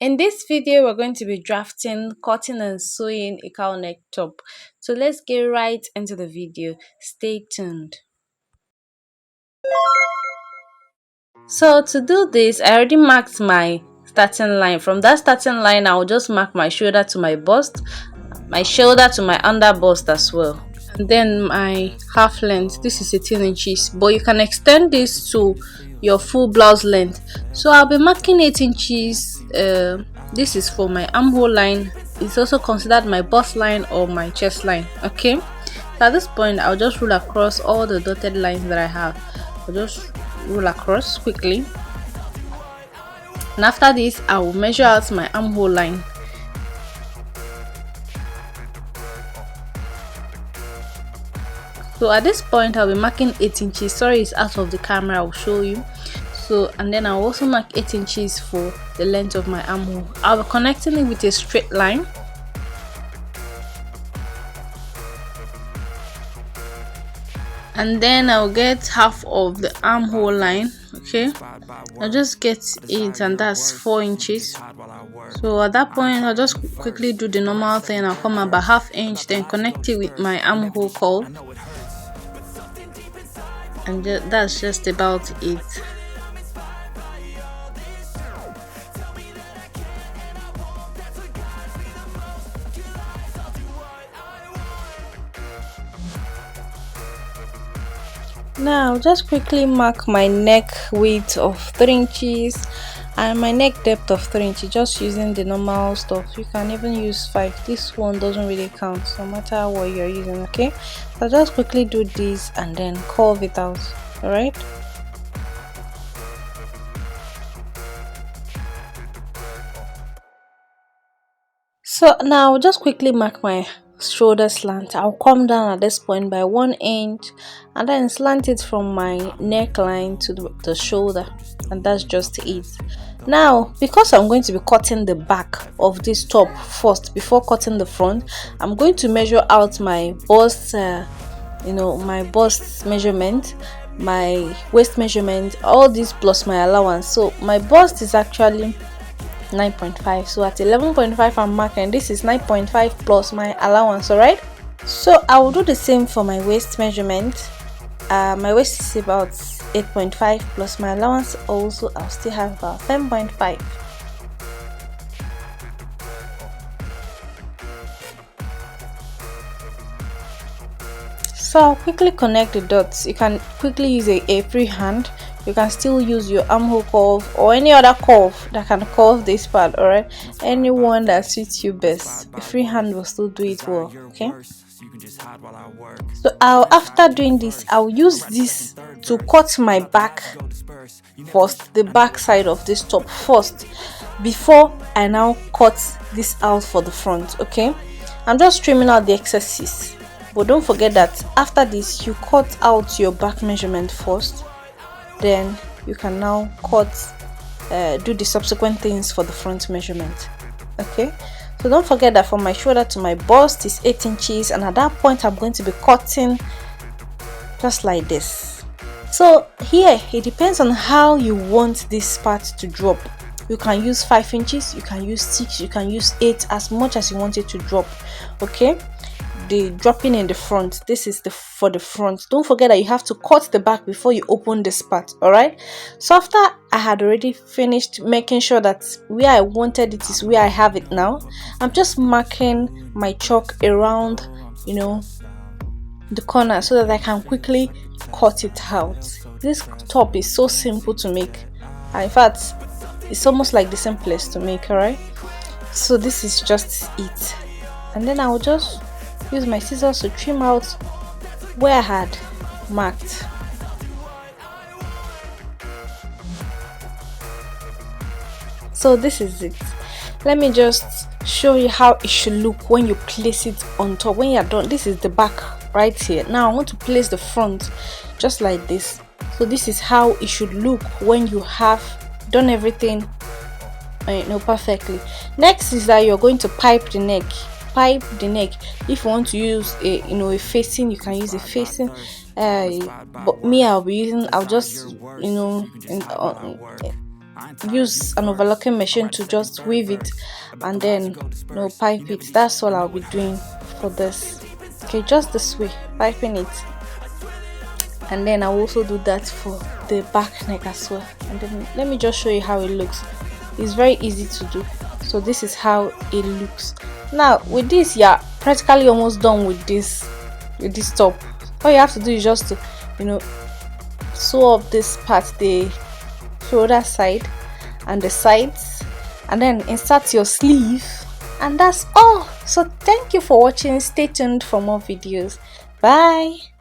In this video, we're going to be drafting, cutting and sewing a cowl neck top. So let's get right into the video. Stay tuned. So to do this, I already marked my starting line. From that starting line, I'll just mark my shoulder to my bust, my shoulder to my under bust as well. And then my half length, this is 18 inches, but you can extend this to your full blouse length. So I'll be marking 8 inches. This is for my armhole line. It's also considered my bust line or my chest line. Okay, so at this point I'll just roll across all the dotted lines that I have. I'll just roll across quickly, and after this I will measure out my armhole line. So at this point I'll be marking 8 inches. Sorry, it's out of the camera, I'll show you. So, and then I'll also mark 8 inches for the length of my armhole. I'll be connecting it with a straight line. And then I'll get half of the armhole line. Okay, I'll just get it, and that's 4 inches. So at that point I'll just quickly do the normal thing. I'll come about ½ inch, then connect it with my armhole cowl, and that's just about it. Now just quickly mark my neck width of 3 inches and my neck depth of 3 inches, just using the normal stuff. You can even use 5. This one doesn't really count no matter what you're using. Okay, so just quickly do this and then curve it out. All right, so now just quickly mark my shoulder slant. I'll come down at this point by 1 inch and then slant it from my neckline to the shoulder, and that's just it. Now because I'm going to be cutting the back of this top first before cutting the front, I'm going to measure out my bust, my bust measurement, my waist measurement, all this plus my allowance. So my bust is actually 9.5, so at 11.5 I'm marking. This is 9.5 plus my allowance. All right, so I will do the same for my waist measurement. My waist is about 8.5 plus my allowance. Also, I'll still have about 10.5. So I'll quickly connect the dots. You can quickly use a free hand. You can still use your armhole curve or any other curve that can curve this part. All right, anyone that suits you best. A free hand will still do it well. Okay, so after doing this, I'll use this to cut my back first, the back side of this top first, before I now cut this out for the front. Okay, I'm just trimming out the excesses, but don't forget that after this you cut out your back measurement first, then you can now do the subsequent things for the front measurement. Okay, so don't forget that from my shoulder to my bust is 8 inches, and at that point I'm going to be cutting just like this. So here it depends on how you want this part to drop. You can use 5 inches, you can use 6, you can use 8, as much as you want it to drop. Okay, the dropping in the front, this is for the front. Don't forget that you have to cut the back before you open this part. All right, so after I had already finished making sure that where I wanted it is where I have it now, I'm just marking my chalk around the corner so that I can quickly cut it out. This top is so simple to make, and in fact it's almost like the simplest to make. All right, so this is just it, and then I'll just use my scissors to trim out where I had marked. So this is it. Let me just show you how it should look when you place it on top. When you're done, this is the back right here. Now I want to place the front just like this. So this is how it should look when you have done everything perfectly. Next is that you're going to pipe the neck. If you want to use a facing, you can use a facing, but me, I'll just use an overlocking machine to just weave it and then pipe it. That's all I'll be doing for this. Okay, just this way, piping it, and then I'll also do that for the back neck as well. And then let me just show you how it looks. It's very easy to do. So this is how it looks. Now with this, you're practically almost done with this top. All you have to do is just to sew up this part, the shoulder side and the sides, and then insert your sleeve, and that's all. So thank you for watching. Stay tuned for more videos. Bye.